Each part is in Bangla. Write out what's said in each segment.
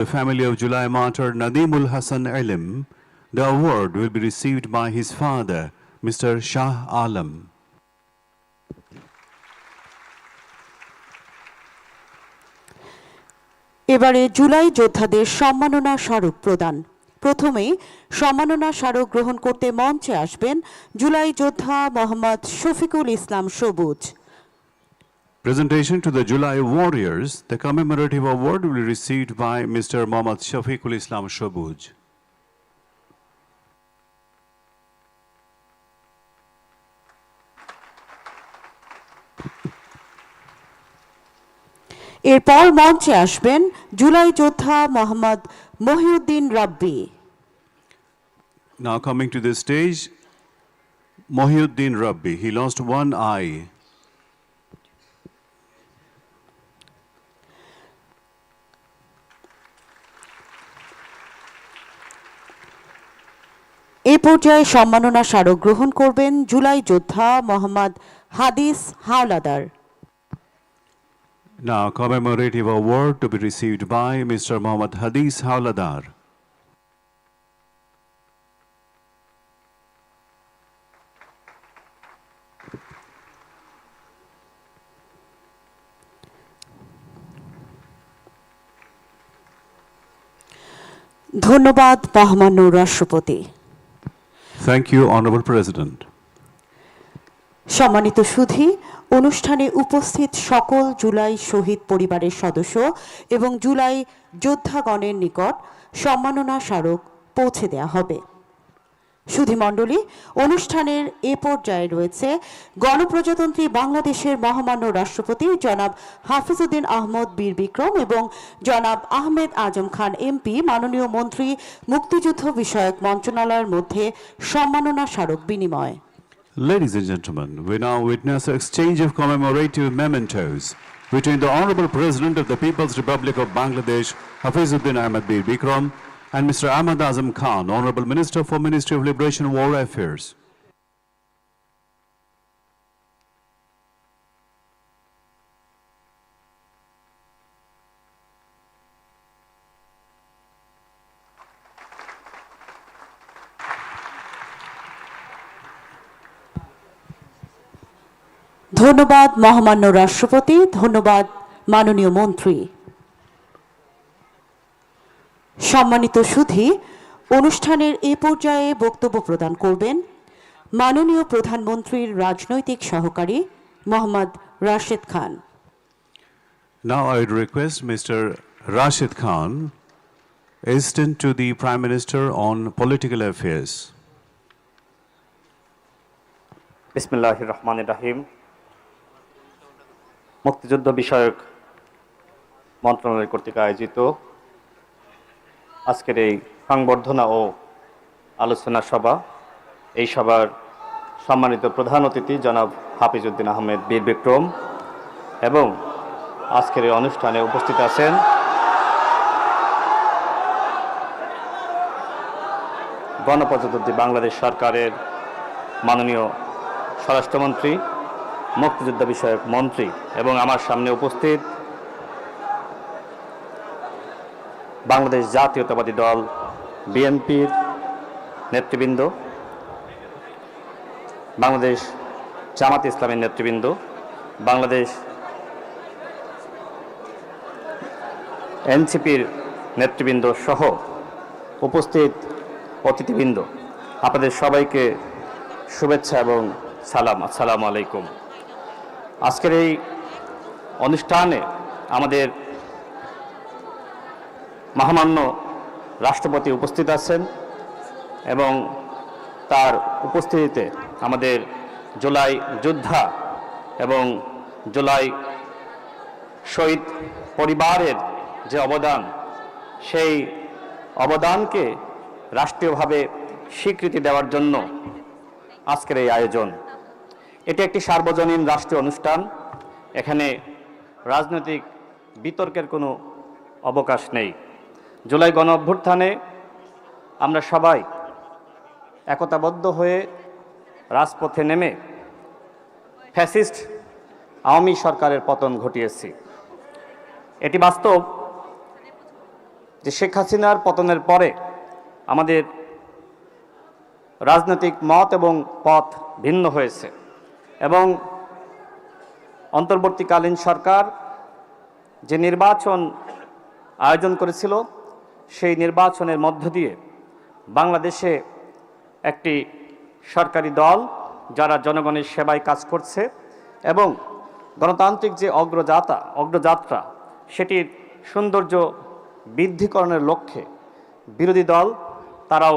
The family of July martyr Nadimul Hassan Alim, the award will be received by his father, Mr. Shah Alam. এবারে জুলাই যোদ্ধাদের সম্মাননা স্মারক প্রদান। প্রথমেই সম্মাননা স্মারক গ্রহণ করতে মঞ্চে আসবেন জুলাই যোদ্ধা মোহাম্মদ শফিকুল ইসলাম সবুজ। Presentation to the July warriors, the commemorative award will be received by Mr. Mohammad Shafiqul Islam Shobuj. এরপর মঞ্চে আসবেন জুলাই যোদ্ধা মোহাম্মদ মহিউদ্দিন রাব্বি। Now coming to the stage, Mohiuddin Rabbi. He lost one eye. এ পর্যায়ে সম্মাননা স্মারক গ্রহণ করবেন জুলাই যোদ্ধা মোহাম্মদ হাদিস Howlader. Now commemorative award to be received by Mr. Mohammad Hadis Hawladar. ধন্যবাদ মহামান্য রাষ্ট্রপতি। Thank you, Honorable President. সম্মানিত সুধী, অনুষ্ঠানে উপস্থিত সকল জুলাই শহীদ পরিবারের সদস্য এবং জুলাই যোদ্ধাগণের নিকট সম্মাননা স্মারক পৌঁছে দেওয়া হবে। সুধীমণ্ডলী, অনুষ্ঠানের এ পর্যায়ে রয়েছে গণপ্রজাতন্ত্রী বাংলাদেশের মহামান্য রাষ্ট্রপতি জনাব হাফিজউদ্দিন আহমদ বীর বিক্রম এবং জনাব আহমেদ আজম খান এমপি মাননীয় মন্ত্রী মুক্তিযুদ্ধ বিষয়ক মন্ত্রণালয়ের মধ্যে সম্মাননা স্মারক বিনিময়। Ladies and gentlemen, we now witness an exchange of commemorative mementos between the Honorable President of the People's Republic of Bangladesh, Hafizuddin Ahmed Bir Bikram, and Mr. Ahmad Azam Khan, Honorable Minister for Ministry of Liberation and War Affairs. ধন্যবাদ মহামান্য রাষ্ট্রপতি, ধন্যবাদ মাননীয় মন্ত্রী। সম্মানিত সুধী, অনুষ্ঠানের এ পর্যায়ে বক্তব্য প্রদান করবেন মাননীয় প্রধানমন্ত্রীর রাজনৈতিক সহকারী Mohammad Rashed Khan. Now I would request Mr. Rashid Khan, Assistant to the Prime Minister on Political Affairs. বিসমিল্লাহির রহমানির রহিম। মুক্তিযুদ্ধ বিষয়ক মন্ত্রণালয় কর্তৃক আয়োজিত আজকের এই সংবর্ধনা ও আলোচনা সভা, এই সভার সম্মানিত প্রধান অতিথি জনাব হাফিজউদ্দিন আহমেদ বীর বিক্রম এবং আজকের এই অনুষ্ঠানে উপস্থিত আছেন গণপ্রজাতন্ত্রী বাংলাদেশ সরকারের মাননীয় স্বরাষ্ট্রমন্ত্রী, মুক্তিযুদ্ধ বিষয়ক মন্ত্রী এবং আমার সামনে উপস্থিত বাংলাদেশ জাতীয়তাবাদী দল বিএনপির নেতৃবৃন্দ, বাংলাদেশ জামাত ইসলামের নেতৃবৃন্দ, বাংলাদেশ এনসিপির নেতৃবৃন্দ সহ উপস্থিত অতিথিবৃন্দ, আপনাদের সবাইকে শুভেচ্ছা এবং সালাম। আসসালামু আলাইকুম। আজকের এই অনুষ্ঠানে আমাদের মহামান্য রাষ্ট্রপতি উপস্থিত আছেন এবং তার উপস্থিতিতে আমাদের জুলাই যোদ্ধা এবং জুলাই শহীদ পরিবারের যে অবদান, সেই অবদানকে রাষ্ট্রীয়ভাবে স্বীকৃতি দেওয়ার জন্য আজকের এই আয়োজন। এটি একটি সার্বজনীন রাষ্ট্রীয় অনুষ্ঠান। এখানে রাজনৈতিক বিতর্কের কোনো অবকাশ নেই। জুলাই গণ অভ্যুত্থানে আমরা সবাই একতাবদ্ধ হয়ে রাজপথে নেমে ফ্যাসিস্ট আওয়ামী সরকারের পতন ঘটিয়েছি। এটি বাস্তব যে শেখ হাসিনার পতনের পরে আমাদের রাজনৈতিক মত এবং পথ ভিন্ন হয়েছে এবং অন্তর্বর্তীকালীন সরকার যে নির্বাচন আয়োজন করেছিল সেই নির্বাচনের মধ্য দিয়ে বাংলাদেশে একটি সরকারি দল যারা জনগণের সেবায় কাজ করছে এবং গণতান্ত্রিক যে অগ্রযাত্রা সেটির সৌন্দর্য বৃদ্ধিকরণের লক্ষ্যে বিরোধী দল তারাও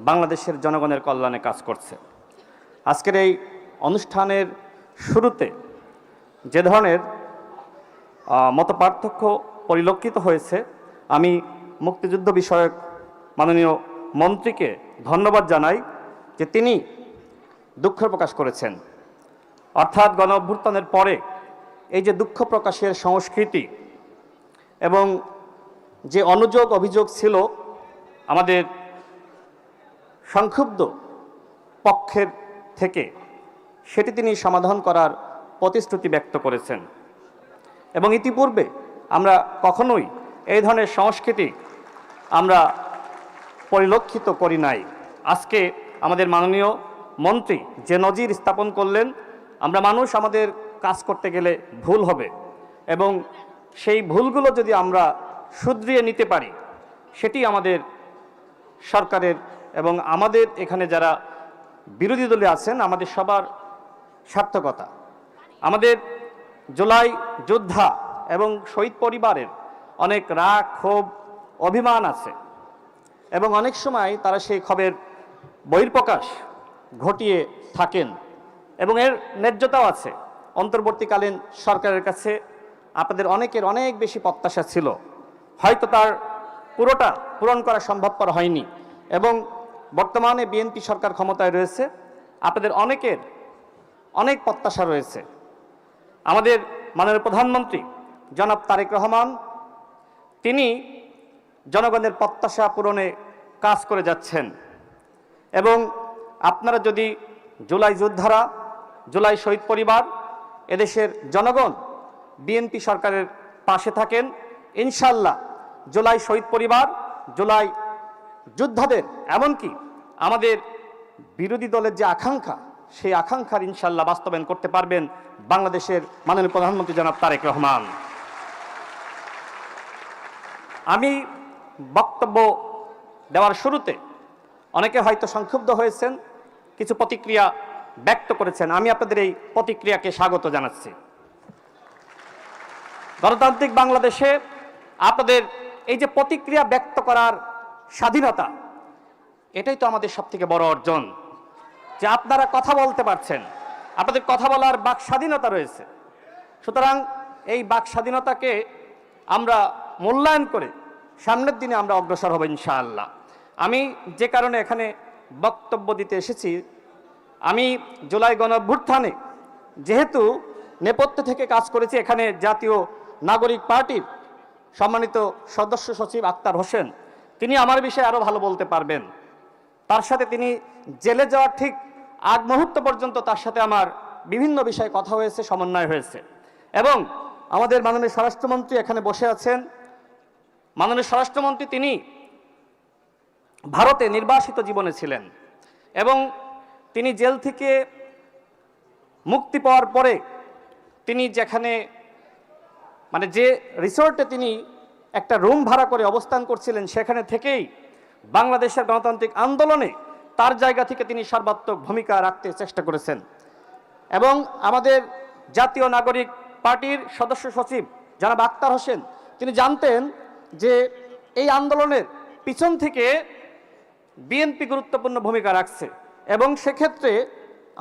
বাংলাদেশের জনগণের কল্যাণে কাজ করছে। আজকের এই অনুষ্ঠানের শুরুতে যে ধরনের মতপার্থক্য পরিলক্ষিত হয়েছে, আমি মুক্তিযুদ্ধ বিষয়ক মাননীয় মন্ত্রীকে ধন্যবাদ জানাই যে তিনি দুঃখ প্রকাশ করেছেন। অর্থাৎ গণ অভ্যুত্থানের পরে এই যে দুঃখ প্রকাশের সংস্কৃতি এবং যে অনুযোগ অভিযোগ ছিল আমাদের সংক্ষুব্ধ পক্ষের থেকে, সেটি তিনি সমাধান করার প্রতিশ্রুতি ব্যক্ত করেছেন এবং ইতিপূর্বে আমরা কখনোই এই ধরনের সংস্কৃতি আমরা পরিলক্ষিত করি নাই। আজকে আমাদের মাননীয় মন্ত্রী যে নজির স্থাপন করলেন, আমরা মানুষ আমাদের কাজ করতে গেলে ভুল হবে এবং সেই ভুলগুলো যদি আমরা শুধরিয়ে নিতে পারি সেটি আমাদের সরকারের এবং আমাদের এখানে যারা বিরোধী দলে আছেন আমাদের সবার সার্থকতা। আমাদের জুলাই যোদ্ধা এবং শহীদ পরিবারের অনেক রাগ, ক্ষোভ, অভিমান আছে এবং অনেক সময় তারা সেই ক্ষোভের বহিঃপ্রকাশ ঘটিয়ে থাকেন এবং এর ন্যায্যতাও আছে। অন্তর্বর্তীকালীন সরকারের কাছে আপনাদের অনেকের অনেক বেশি প্রত্যাশা ছিল, হয়তো তার পুরোটা পূরণ করা সম্ভবপর হয়নি এবং বর্তমানে বিএনপি সরকার ক্ষমতায় রয়েছে, আপনাদের অনেকের অনেক প্রত্যাশা রয়েছে। আমাদের মাননীয় প্রধানমন্ত্রী জনাব তারেক রহমান তিনি জনগণের প্রত্যাশা পূরণে কাজ করে যাচ্ছেন এবং আপনারা যদি জুলাই যোদ্ধারা, জুলাই শহীদ পরিবার, এদেশের জনগণ বিএনপি সরকারের পাশে থাকেন, ইনশাল্লাহ জুলাই শহীদ পরিবার, জুলাই যোদ্ধাদের এমনকি আমাদের বিরোধী দলের যে আকাঙ্ক্ষা সেই আকাঙ্ক্ষার ইনশাল্লাহ বাস্তবায়ন করতে পারবেন বাংলাদেশের মাননীয় প্রধানমন্ত্রী জনাব তারেক রহমান। আমি বক্তব্য দেওয়ার শুরুতে অনেকে হয়তো সংক্ষুব্ধ হয়েছেন, কিছু প্রতিক্রিয়া ব্যক্ত করেছেন, আমি আপনাদের এই প্রতিক্রিয়াকে স্বাগত জানাচ্ছি। গণতান্ত্রিক বাংলাদেশে আপনাদের এই যে প্রতিক্রিয়া ব্যক্ত করার স্বাধীনতা, এটাই তো আমাদের সবথেকে বড় অর্জন যে আপনারা কথা বলতে পারছেন, আপনাদের কথা বলার বাক স্বাধীনতা রয়েছে। সুতরাং এই বাক স্বাধীনতাকে আমরা মূল্যায়ন করে সামনের দিনে আমরা অগ্রসর হব ইনশাআল্লাহ। আমি যে কারণে এখানে বক্তব্য দিতে এসেছি, আমি জুলাই গণঅভ্যুত্থানে যেহেতু নেপথ্য থেকে কাজ করেছি, এখানে জাতীয় নাগরিক পার্টির সম্মানিত সদস্য সচিব আক্তার হোসেন তিনি আমার বিষয়ে আরও ভালো বলতে পারবেন। তার সাথে তিনি জেলে যাওয়ার ঠিক আগ মুহূর্ত পর্যন্ত তার সাথে আমার বিভিন্ন বিষয়ে কথা হয়েছে, সমন্বয় হয়েছে এবং আমাদের মাননীয় স্বরাষ্ট্রমন্ত্রী এখানে বসে আছেন। মাননীয় স্বরাষ্ট্রমন্ত্রী তিনি ভারতে নির্বাসিত জীবনে ছিলেন এবং তিনি জেল থেকে মুক্তি পাওয়ার পরে তিনি যেখানে যে রিসোর্টে তিনি একটা রুম ভাড়া করে অবস্থান করছিলেন, সেখানে থেকেই বাংলাদেশের গণতান্ত্রিক আন্দোলনে তার জায়গা থেকে তিনি সর্বাত্মক ভূমিকা রাখতে চেষ্টা করেছেন এবং আমাদের জাতীয় নাগরিক পার্টির সদস্য সচিব জনাব আক্তার হোসেন তিনি জানতেন যে এই আন্দোলনের পিছন থেকে বিএনপি গুরুত্বপূর্ণ ভূমিকা রাখছে এবং সেক্ষেত্রে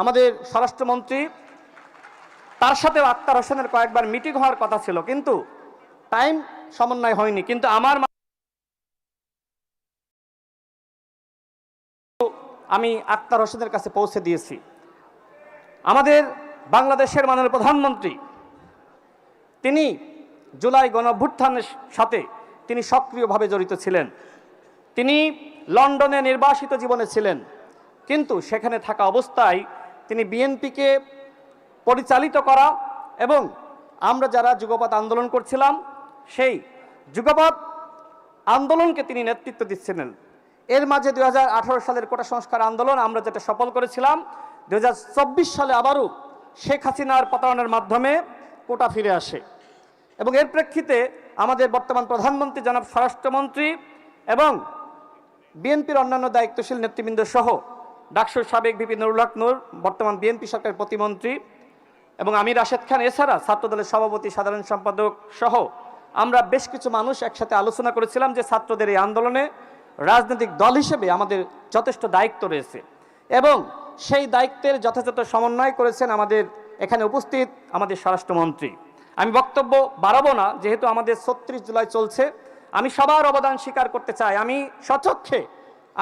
আমাদের স্বরাষ্ট্রমন্ত্রী তার সাথে আক্তার হোসেনের কয়েকবার মিটিং হওয়ার কথা ছিল, কিন্তু টাইম সমন্বয় হয়নি। কিন্তু আমি আক্তার হোসেনের কাছে পৌঁছে দিয়েছি। আমাদের বাংলাদেশের মাননীয় প্রধানমন্ত্রী তিনি জুলাই গণঅভ্যুত্থানের সাথে তিনি সক্রিয়ভাবে জড়িত ছিলেন। তিনি লন্ডনে নির্বাসিত জীবনে ছিলেন, কিন্তু সেখানে থাকা অবস্থায় তিনি বিএনপিকে পরিচালিত করা এবং আমরা যারা যুগপৎ আন্দোলন করছিলাম সেই যুগপৎ আন্দোলনকে তিনি নেতৃত্ব দিচ্ছিলেন। এর মাঝে 2018 সালের কোটা সংস্কার আন্দোলন আমরা যেটা সফল করেছিলাম, 2024 সালে আবারও শেখ হাসিনার প্রতারণার মাধ্যমে কোটা ফিরে আসে এবং এর প্রেক্ষিতে আমাদের বর্তমান প্রধানমন্ত্রী জনাব স্বরাষ্ট্রমন্ত্রী এবং বিএনপির অন্যান্য দায়িত্বশীল নেতৃবৃন্দ সহ ডাকসুর সাবেক ভিপি নুরুল হক নূর, বর্তমান বিএনপি সরকারের প্রতিমন্ত্রী এবং আমির রাশেদ খান, এছাড়া ছাত্রদলের সভাপতি, সাধারণ সম্পাদক সহ আমরা বেশ কিছু মানুষ একসাথে আলোচনা করেছিলাম যে ছাত্রদের এই আন্দোলনে রাজনৈতিক দল হিসেবে আমাদের যথেষ্ট দায়িত্ব রয়েছে এবং সেই দায়িত্বের যথাযথ সমন্বয় করেছেন আমাদের এখানে উপস্থিত আমাদের স্বরাষ্ট্রমন্ত্রী। আমি বক্তব্য বাড়াবো না, যেহেতু আমাদের 36 জুলাই চলছে। আমি সবার অবদান স্বীকার করতে চাই। আমি স্বচক্ষে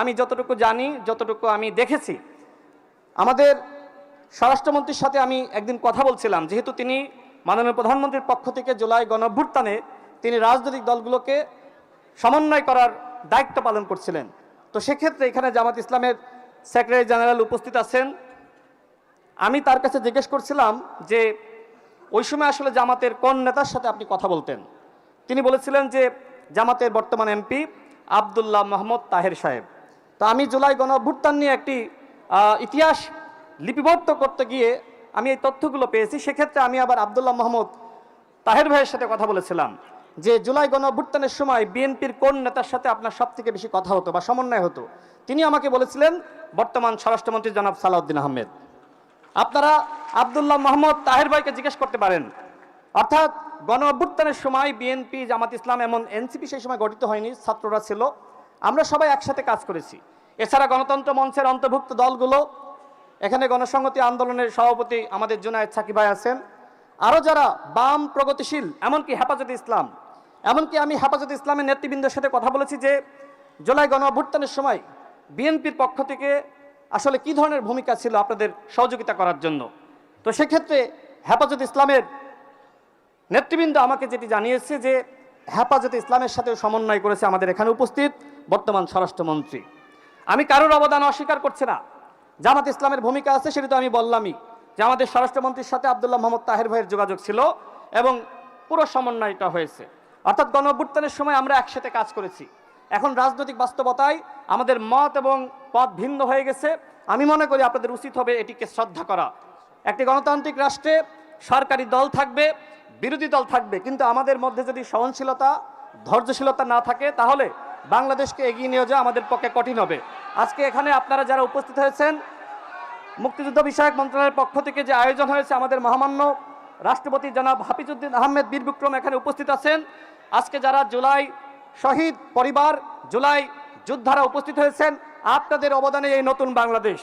আমি যতটুকু জানি, যতটুকু আমি দেখেছি, আমাদের স্বরাষ্ট্রমন্ত্রীর সাথে আমি একদিন কথা বলছিলাম, যেহেতু তিনি মাননীয় প্রধানমন্ত্রীর পক্ষ থেকে জুলাই গণঅভ্যুত্থানে তিনি রাজনৈতিক দলগুলোকে সমন্বয় করার দায়িত্ব পালন করছিলেন। তো সেক্ষেত্রে এখানে জামাত ইসলামের সেক্রেটারি জেনারেল উপস্থিত আছেন। আমি তার কাছে জিজ্ঞেস করছিলাম যে ওই সময় আসলে জামাতের কোন নেতার সাথে আপনি কথা বলতেন। তিনি বলেছিলেন যে জামাতের বর্তমান এমপি আব্দুল্লাহ মোহাম্মদ তাহের সাহেব। তো আমি জুলাই গণঅভ্যুত্থান নিয়ে একটি ইতিহাস লিপিবদ্ধ করতে গিয়ে আমি এই তথ্যগুলো পেয়েছি। সেক্ষেত্রে আমি আবার আব্দুল্লাহ মোহাম্মদ তাহের ভাইয়ের সাথে কথা বলেছিলাম যে জুলাই গণঅভ্যুত্থানের সময় বিএনপির কোন নেতার সাথে আপনার সবথেকে বেশি কথা হতো বা সমন্বয় হতো। তিনি আমাকে বলেছিলেন বর্তমান স্বরাষ্ট্রমন্ত্রী জনাব সালাউদ্দিন আহমেদ। আপনারা আব্দুল্লাহ মোহাম্মদ তাহের ভাইকে জিজ্ঞেস করতে পারেন। অর্থাৎ গণঅভ্যুত্থানের সময় বিএনপি, জামাত ইসলাম, এমন এনসিপি সেই সময় গঠিত হয়নি, ছাত্ররা ছিল, আমরা সবাই একসাথে কাজ করেছি। এছাড়া গণতন্ত্র মঞ্চের অন্তর্ভুক্ত দলগুলো, এখানে গণসংহতি আন্দোলনের সভাপতি আমাদের জুনায়েদ সাকিব ভাই আছেন, আরও যারা বাম প্রগতিশীল, এমনকি হেফাজতে ইসলাম, এমনকি আমি হেফাজতে ইসলামের নেতৃবৃন্দের সাথে কথা বলেছি যে জুলাই গণঅভ্যুত্থানের সময় বিএনপির পক্ষ থেকে আসলে কি ধরনের ভূমিকা ছিল আপনাদের সহযোগিতা করার জন্য। তো সেক্ষেত্রে হেফাজত ইসলামের নেতৃবৃন্দ আমাকে যেটি জানিয়েছে যে হেফাজতে ইসলামের সাথে সমন্বয় করেছে আমাদের এখানে উপস্থিত বর্তমান স্বরাষ্ট্রমন্ত্রী। আমি কারোর অবদান অস্বীকার করছি না, জামাত ইসলামের ভূমিকা আছে, সেটা তো আমি বললামই যে আমাদের স্বরাষ্ট্রমন্ত্রীর সাথে আব্দুল্লাহ মোহাম্মদ তাহের ভাইয়ের যোগাযোগ ছিল এবং পুরো সমন্বয়টা হয়েছে। অর্থাৎ গণঅভ্যুত্থানের সময় আমরা একসাথে কাজ করেছি। এখন রাজনৈতিক বাস্তবতায় আমাদের মত এবং পথ ভিন্ন হয়ে গেছে। আমি মনে করি আপনাদের উচিত হবে এটিকে শ্রদ্ধা করা। একটি গণতান্ত্রিক রাষ্ট্রে সরকারি দল থাকবে, বিরোধী দল থাকবে, কিন্তু আমাদের মধ্যে যদি সহনশীলতা, ধৈর্যশীলতা না থাকে তাহলে বাংলাদেশকে এগিয়ে নিয়ে যাওয়া আমাদের পক্ষে কঠিন হবে। আজকে এখানে আপনারা যারা উপস্থিত হয়েছেন, মুক্তিযুদ্ধ বিষয়ক মন্ত্রণালয়ের পক্ষ থেকে যে আয়োজন হয়েছে, আমাদের মহামান্য রাষ্ট্রপতি জনাব হাফিজউদ্দিন আহমেদ বীর বিক্রম এখানে উপস্থিত আছেন। আজকে যারা জুলাই শহীদ পরিবার, জুলাই যোদ্ধারা উপস্থিত হয়েছেন, আপনাদের অবদানে এই নতুন বাংলাদেশ,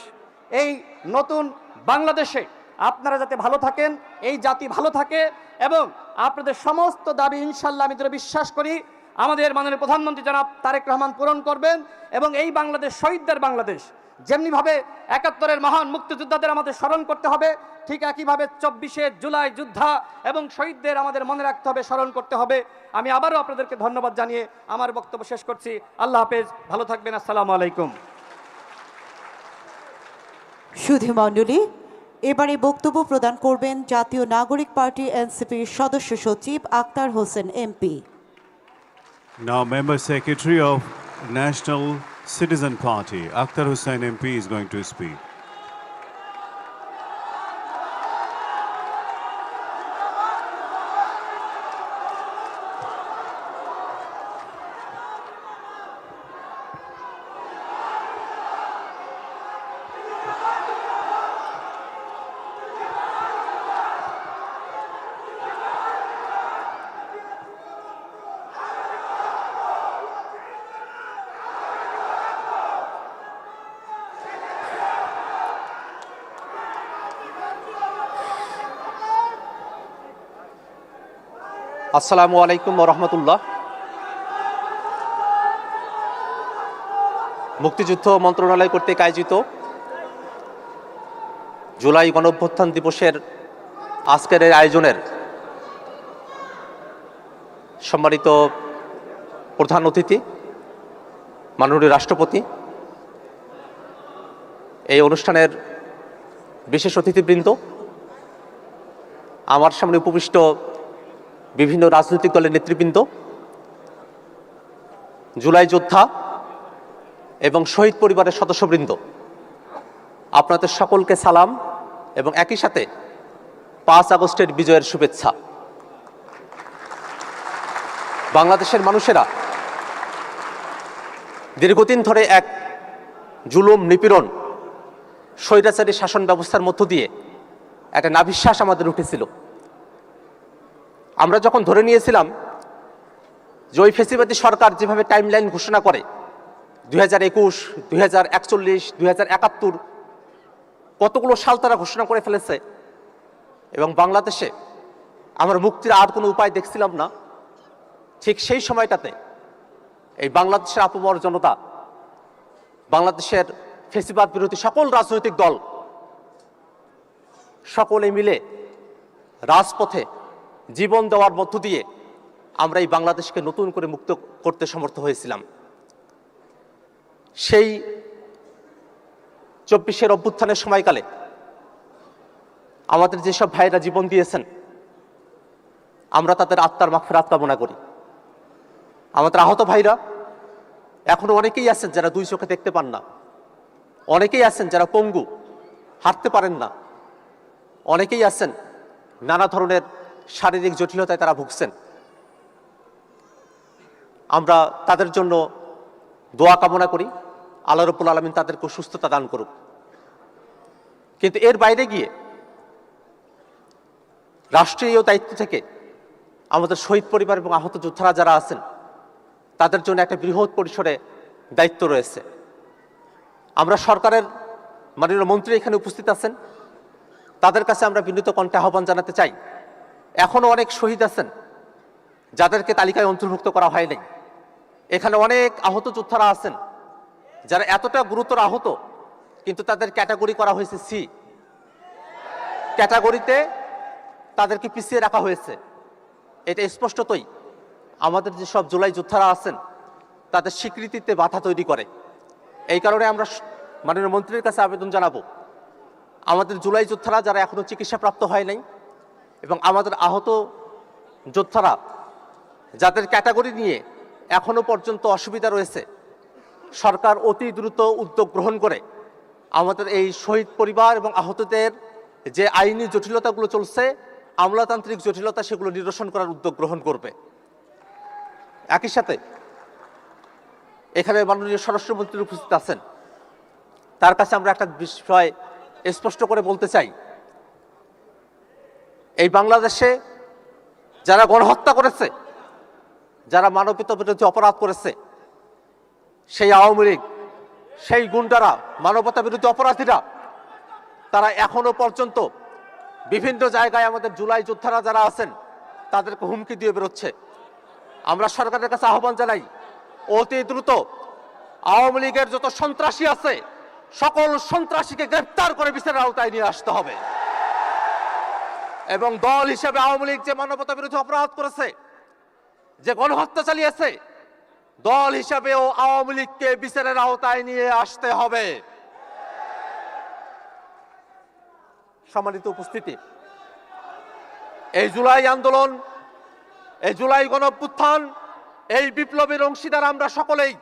এই নতুন বাংলাদেশে আপনারা যাতে ভালো থাকেন, এই জাতি ভালো থাকে এবং আপনাদের সমস্ত দাবি ইনশাল্লাহ আমি দৃঢ় বিশ্বাস করি আমাদের মাননীয় প্রধানমন্ত্রী জনাব তারেক রহমান পূরণ করবেন এবং এই বাংলাদেশ শহীদদের বাংলাদেশ। যেমনিভাবে 71-এর মহান মুক্তিযোদ্ধাদের আমাদের স্মরণ করতে হবে, ঠিক একইভাবে 24শে জুলাই যোদ্ধা এবং শহীদদের আমাদের মনে রাখতে হবে, স্মরণ করতে হবে। আমি আবারও আপনাদেরকে ধন্যবাদ জানিয়ে আমার বক্তব্য শেষ করছি। আল্লাহ হাফেজ, ভালো থাকবেন। আসসালামু আলাইকুম। সুধীমণ্ডলী, এবারে বক্তব্য প্রদান করবেন জাতীয় নাগরিক পার্টি এনসিপির সদস্য সচিব Akhtar Hossain MP. Now, Member Secretary of National Citizen Party, Akhtar Hussain MP, is going to speak. আসসালামু আলাইকুম রহমতুল্লাহ। মুক্তিযুদ্ধ মন্ত্রণালয় কর্তৃক আয়োজিত জুলাই গণঅভ্যুত্থান দিবসের আজকের এই আয়োজনের সম্মানিত প্রধান অতিথি মাননীয় রাষ্ট্রপতি, এই অনুষ্ঠানের বিশেষ অতিথিবৃন্দ, আমার সামনে উপবিষ্ট বিভিন্ন রাজনৈতিক দলের নেতৃবৃন্দ, জুলাই যোদ্ধা এবং শহীদ পরিবারের সদস্যবৃন্দ, আপনাদের সকলকে সালাম এবং একই সাথে 5 আগস্টের বিজয়ের শুভেচ্ছা। বাংলাদেশের মানুষেরা দীর্ঘদিন ধরে এক জুলুম, নিপীড়ন, স্বৈরাচারী শাসন ব্যবস্থার মধ্য দিয়ে একটা নাভিশ্বাস আমাদের উঠেছিল। আমরা যখন ধরে নিয়েছিলাম যে ওই ফ্যাসিবাদী সরকার যেভাবে টাইমলাইন ঘোষণা করে 2021, 2041, 2071 কতগুলো সাল তারা ঘোষণা করে ফেলেছে এবং বাংলাদেশে আমরা মুক্তির আর কোনো উপায় দেখছিলাম না, ঠিক সেই সময়টাতে এই বাংলাদেশের আপামর জনতা, বাংলাদেশের ফ্যাসিবাদ বিরোধী সকল রাজনৈতিক দল সকলে মিলে রাজপথে জীবন দেওয়ার মধ্য দিয়ে আমরা এই বাংলাদেশকে নতুন করে মুক্ত করতে সমর্থ হয়েছিলাম। সেই 24-এর অভ্যুত্থানের সময়কালে আমাদের যেসব ভাইরা জীবন দিয়েছেন, আমরা তাদের আত্মার মাগফিরাত কামনা করি। আমাদের আহত ভাইরা এখনো অনেকেই আছেন যারা 2 চোখে দেখতে পান না, অনেকেই আছেন যারা পঙ্গু, হাঁটতে পারেন না, অনেকেই আছেন নানা ধরনের শারীরিক জটিলতায় তারা ভুগছেন। আমরা তাদের জন্য দোয়া কামনা করি, আল্লাহ রাব্বুল আলামিন তাদেরকে সুস্থতা দান করুক। কিন্তু এর বাইরে গিয়ে রাষ্ট্রীয় দায়িত্ব থেকে আমাদের শহীদ পরিবার এবং আহত যোদ্ধারা যারা আছেন তাদের জন্য একটা বৃহৎ পরিসরে দায়িত্ব রয়েছে। আমরা সরকারের মাননীয় মন্ত্রী এখানে উপস্থিত আছেন, তাদের কাছে আমরা বিনীত কণ্ঠে আহ্বান জানাতে চাই, এখনো অনেক শহীদ আছেন যাদেরকে তালিকায় অন্তর্ভুক্ত করা হয়নি। এখানে অনেক আহত যোদ্ধারা আছেন যারা এতটা গুরুতর আহত কিন্তু তাদের ক্যাটাগরি করা হয়েছে সি ক্যাটাগরিতে, তাদেরকে পিছিয়ে রাখা হয়েছে। এটা স্পষ্টতই আমাদের যেসব জুলাই যোদ্ধারা আছেন তাদের স্বীকৃতিতে বাধা তৈরি করে। এই কারণে আমরা মাননীয় মন্ত্রীর কাছে আবেদন জানাবো, আমাদের জুলাই যোদ্ধারা যারা এখনো চিকিৎসাপ্রাপ্ত হয় নাই এবং আমাদের আহত যোদ্ধারা যাদের ক্যাটাগরি নিয়ে এখনো পর্যন্ত অসুবিধা রয়েছে, সরকার অতি দ্রুত উদ্যোগ গ্রহণ করে আমাদের এই শহীদ পরিবার এবং আহতদের যে আইনি জটিলতাগুলো চলছে, আমলাতান্ত্রিক জটিলতা, সেগুলো নিরসন করার উদ্যোগ গ্রহণ করবে। একই সাথে এখানে মাননীয় স্বরাষ্ট্রমন্ত্রী উপস্থিত আছেন, তার কাছে আমরা একটা বিষয় স্পষ্ট করে বলতে চাই, এই বাংলাদেশে যারা গণহত্যা করেছে, যারা মানবতা বিরোধী অপরাধ করেছে, সেই আওয়ামী লীগ, সেই গুন্ডারা, মানবতা বিরোধী অপরাধীরা, তারা এখনো পর্যন্ত বিভিন্ন জায়গায় আমাদের জুলাই যোদ্ধারা যারা আছেন তাদেরকে হুমকি দিয়ে বেরোচ্ছে। আমরা সরকারের কাছে আহ্বান জানাই, অতি দ্রুত আওয়ামী লীগের যত সন্ত্রাসী আছে সকল সন্ত্রাসীকে গ্রেফতার করে বিচারের আওতায় নিয়ে আসতে হবে এবং দল হিসেবে আওয়ামী লীগ যে মানবতা বিরোধী অপরাধ করেছে, যে গণহত্যা চালিয়েছে, দল হিসাবেও আওয়ামী লীগকে বিচারের আওতায় নিয়ে আসতে হবে। সম্মানিত উপস্থিতি, এই জুলাই আন্দোলন, এই জুলাই গণঅভ্যুত্থান, এই বিপ্লবের অংশীদার আমরা সকলেই।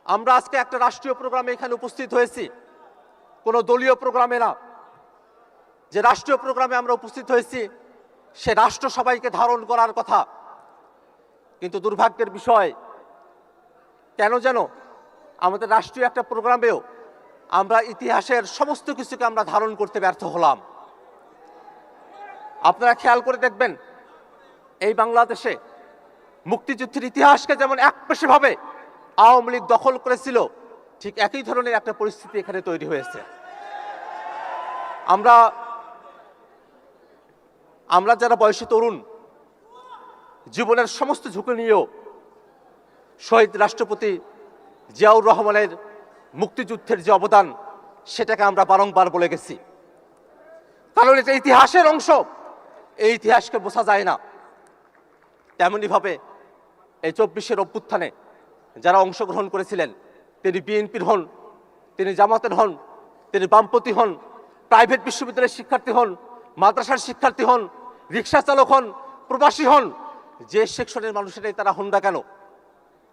আমরা আজকে একটা রাষ্ট্রীয় প্রোগ্রামে এখানে উপস্থিত হয়েছি, কোনো দলীয় প্রোগ্রামে না। যে রাষ্ট্রীয় প্রোগ্রামে আমরা উপস্থিত হয়েছি সে রাষ্ট্র সবাইকে ধারণ করার কথা, কিন্তু দুর্ভাগ্যের বিষয় কেন যেন আমাদের রাষ্ট্রীয় একটা প্রোগ্রামেও আমরা ইতিহাসের সমস্ত কিছুকে আমরা ধারণ করতে ব্যর্থ হলাম। আপনারা খেয়াল করে দেখবেন, এই বাংলাদেশে মুক্তিযুদ্ধের ইতিহাসকে যেমন একপেশেভাবে আওয়ামী লীগ দখল করেছিল, ঠিক একই ধরনের একটা পরিস্থিতি এখানে তৈরি হয়েছে। আমরা যারা বয়সী তরুণ, জীবনের সমস্ত ঝুঁকি নিয়েও শহীদ রাষ্ট্রপতি জিয়াউর রহমানের মুক্তিযুদ্ধের যে অবদান, সেটাকে আমরা বারংবার বলে গেছি, কারণ এটা ইতিহাসের অংশ, এই ইতিহাসকে বোঝা যায় না। তেমনিভাবে এই 24-এর অভ্যুত্থানে যারা অংশগ্রহণ করেছিলেন, তিনি বিএনপির হন, তিনি জামাতের হন, তিনি বামপন্থী হন, প্রাইভেট বিশ্ববিদ্যালয়ের শিক্ষার্থী হন, মাদ্রাসার শিক্ষার্থী হন, রিক্সা চালক হন, প্রবাসী হন, যে সেকশনের মানুষেরাই তারা হন না কেন,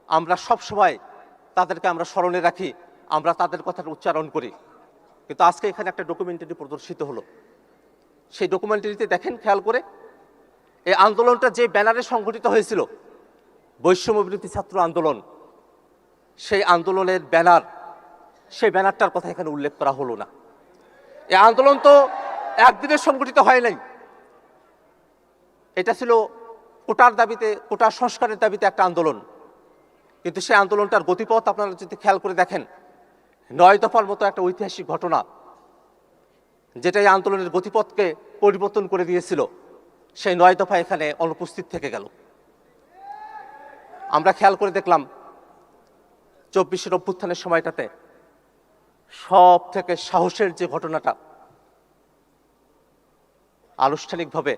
আমরা সব সময় তাদেরকে আমরা স্মরণে রাখি, আমরা তাদের কথাটা উচ্চারণ করি। কিন্তু আজকে এখানে একটা ডকুমেন্টারি প্রদর্শিত হলো। সেই ডকুমেন্টারিতে দেখেন খেয়াল করে, এই আন্দোলনটা যে ব্যানারে সংগঠিত হয়েছিল, বৈষম্য বিরোধী ছাত্র আন্দোলন, সেই আন্দোলনের ব্যানার, সেই ব্যানারটার কথা এখানে উল্লেখ করা হলো না। এই আন্দোলন তো একদিনে সংগঠিত হয় নাই। এটা ছিল কোটার দাবিতে, কোটার সংস্কারের দাবিতে একটা আন্দোলন। কিন্তু সেই আন্দোলনটার গতিপথ আপনারা যদি খেয়াল করে দেখেন, 9 দফার মতো একটা ঐতিহাসিক ঘটনা, যেটা এই আন্দোলনের গতিপথকে পরিবর্তন করে দিয়েছিল, সেই 9 দফা এখানে অনুপস্থিত থেকে গেল। আমরা খেয়াল করে দেখলাম 24 অভ্যুত্থানের সময়টাতে সব থেকে সাহসের যে ঘটনাটা, আনুষ্ঠানিকভাবে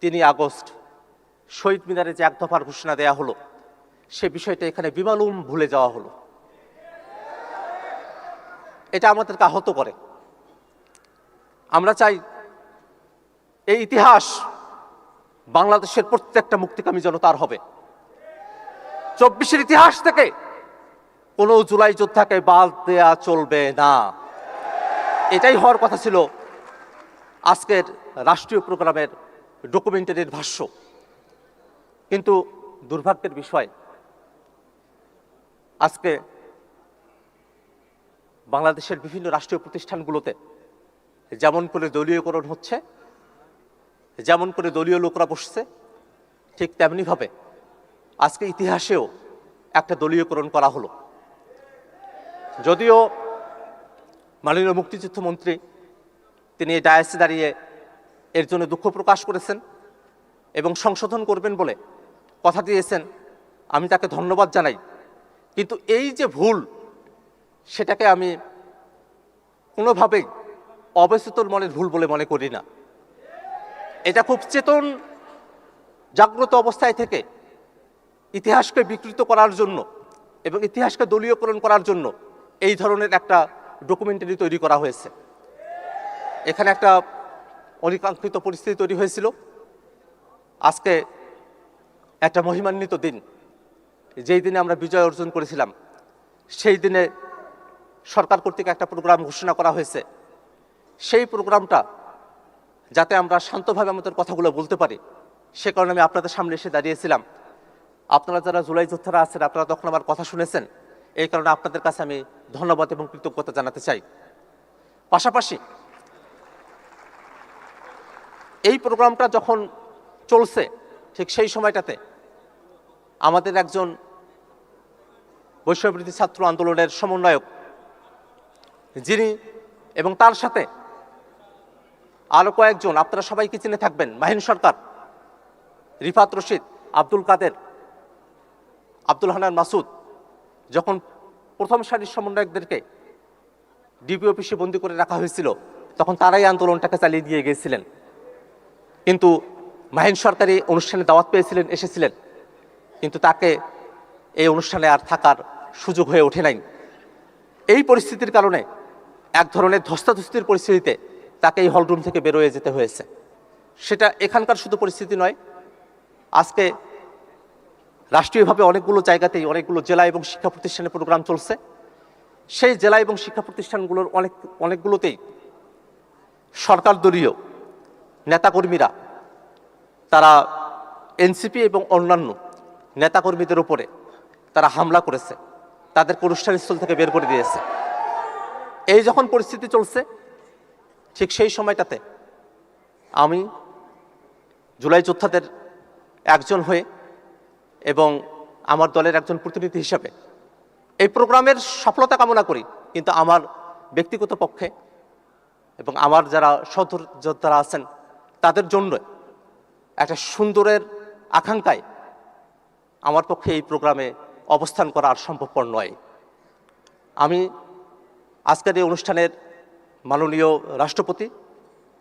3 আগস্ট শহীদ মিনারে যে 1 দফার ঘোষণা দেয়া হলো, সে বিষয়টা এখানে বিমালুম ভুলে যাওয়া হলো। এটা আমাদেরকে আহত করে। আমরা চাই এই ইতিহাস বাংলাদেশের প্রত্যেকটা মুক্তিকামী জনতার হবে। 24-এর ইতিহাস থেকে কোনো জুলাই যোদ্ধাকে বাদ দেয়া চলবে না। এটাই হওয়ার কথা ছিল আজকের রাষ্ট্রীয় প্রোগ্রামের ডকুমেন্টারির ভাষ্য। কিন্তু দুর্ভাগ্যের বিষয়, আজকে বাংলাদেশের বিভিন্ন রাষ্ট্রীয় প্রতিষ্ঠানগুলোতে যেমন করে দলীয়করণ হচ্ছে, যেমন করে দলীয় লোকরা বসছে, ঠিক তেমনিভাবে আজকে ইতিহাসেও একটা দলীয়করণ করা হলো। যদিও মাননীয় মুক্তিযুদ্ধ মন্ত্রী তিনি এই ডায়াসে দাঁড়িয়ে এর জন্য দুঃখ প্রকাশ করেছেন এবং সংশোধন করবেন বলে কথা দিয়েছেন, আমি তাকে ধন্যবাদ জানাই। কিন্তু এই যে ভুল, সেটাকে আমি কোনোভাবেই অবচেতন মনের ভুল বলে মনে করি না। এটা খুব চেতন জাগ্রত অবস্থায় থেকে ইতিহাসকে বিকৃত করার জন্য এবং ইতিহাসকে দলীয়করণ করার জন্য এই ধরনের একটা ডকুমেন্টারি তৈরি করা হয়েছে। এখানে একটা অনিকাঙ্ক্ষিত পরিস্থিতি তৈরি হয়েছিল। আজকে একটা মহিমান্বিত দিন, যেই দিনে আমরা বিজয় অর্জন করেছিলাম, সেই দিনে সরকার কর্তৃক একটা প্রোগ্রাম ঘোষণা করা হয়েছে। সেই প্রোগ্রামটা যাতে আমরা শান্তভাবে আমাদের কথাগুলো বলতে পারি, সে কারণে আমি আপনাদের সামনে এসে দাঁড়িয়েছিলাম। আপনারা যারা জুলাই যোদ্ধারা আছেন, আপনারা তখন আমার কথা শুনেছেন, এই কারণে আপনাদের কাছে আমি ধন্যবাদ এবং কৃতজ্ঞতা জানাতে চাই। পাশাপাশি এই প্রোগ্রামটা যখন চলছে, ঠিক সেই সময়টাতে আমাদের একজন বৈষম্যবিরোধী ছাত্র আন্দোলনের সমন্বয়ক, যিনি এবং তার সাথে আরো কয়েকজন, আপনারা সবাইকে চিনে থাকবেন, মাহিন সরকার, রিফাত রশিদ, আব্দুল কাদের, আব্দুল হান্নান মাসুদ, যখন প্রথম সারির সমন্বয়কদেরকে ডিবি অফিসে বন্দী করে রাখা হয়েছিল, তখন তারাই আন্দোলনটাকে চালিয়ে দিয়ে গিয়েছিলেন। কিন্তু মাহিন সরকারি অনুষ্ঠানে দাওয়াত পেয়েছিলেন, এসেছিলেন, কিন্তু তাকে এই অনুষ্ঠানে আর থাকার সুযোগ হয়ে ওঠে নাই। এই পরিস্থিতির কারণে এক ধরনের ধস্তাধস্তির পরিস্থিতিতে তাকে এই হলরুম থেকে বেরোয় যেতে হয়েছে। সেটা এখানকার শুধু পরিস্থিতি নয়, আজকে রাষ্ট্রীয়ভাবে অনেকগুলো জায়গাতেই, অনেকগুলো জেলা এবং শিক্ষা প্রতিষ্ঠানে প্রোগ্রাম চলছে। সেই জেলা এবং শিক্ষা প্রতিষ্ঠানগুলোর অনেকগুলোতেই সরকার দলীয় নেতাকর্মীরা, তারা এনসিপি এবং অন্যান্য নেতাকর্মীদের উপরে তারা হামলা করেছে, তাদেরকে অনুষ্ঠানস্থল থেকে বের করে দিয়েছে। এই যখন পরিস্থিতি চলছে, ঠিক সেই সময়টাতে আমি জুলাই যোদ্ধাদের একজন হয়ে এবং আমার দলের একজন প্রতিনিধি হিসাবে এই প্রোগ্রামের সফলতা কামনা করি। কিন্তু আমার ব্যক্তিগত পক্ষে এবং আমার যারা সহযোদ্ধারা আছেন, তাদের জন্য একটা সুন্দরের আকাঙ্ক্ষায় আমার পক্ষে এই প্রোগ্রামে অবস্থান করা আর সম্ভবপর নয়। আমি আজকের এই অনুষ্ঠানের মাননীয় রাষ্ট্রপতি,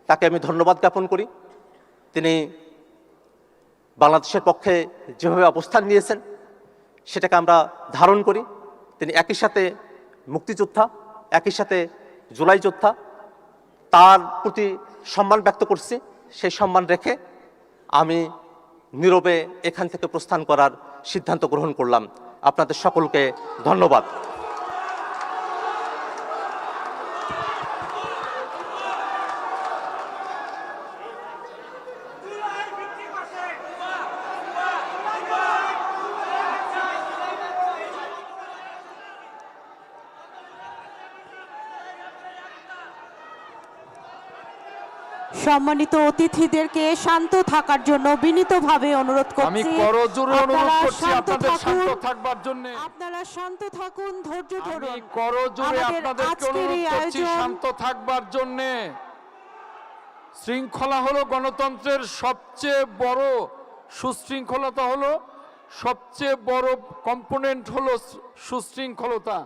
তাকে আমি ধন্যবাদ জ্ঞাপন করি। তিনি বাংলাদেশের পক্ষে যেভাবে অবস্থান নিয়েছেন, সেটাকে আমরা ধারণ করি। তিনি একই সাথে মুক্তিযোদ্ধা, একই সাথে জুলাই যোদ্ধা, তার প্রতি সম্মান ব্যক্ত করছি। সেই সম্মান রেখে আমি নীরবে এখান থেকে প্রস্থান করার সিদ্ধান্ত গ্রহণ করলাম। আপনাদের সকলকে ধন্যবাদ। সম্মানিত অতিথিদেরকে শান্ত থাকার জন্য বিনীতভাবে অনুরোধ আমি করছি। করজোরে অনুরোধ আপনারা করছি শান্ত আপনাদের শান্ত থাকুন। থাকবার জন্য। আপনারা শান্ত থাকুন, ধৈর্য আমি ধরুন। করজোরে আমাদের আপনাদেরকে আজকের অনুরোধ এই করছি আয়োজন শান্ত থাকবার জন্য। শৃঙ্খলা হলো গণতন্ত্রের সবচেয়ে বড়, সুশৃঙ্খলতা হলো সবচেয়ে বড় কম্পোনেন্ট হলো সুশৃঙ্খলতা।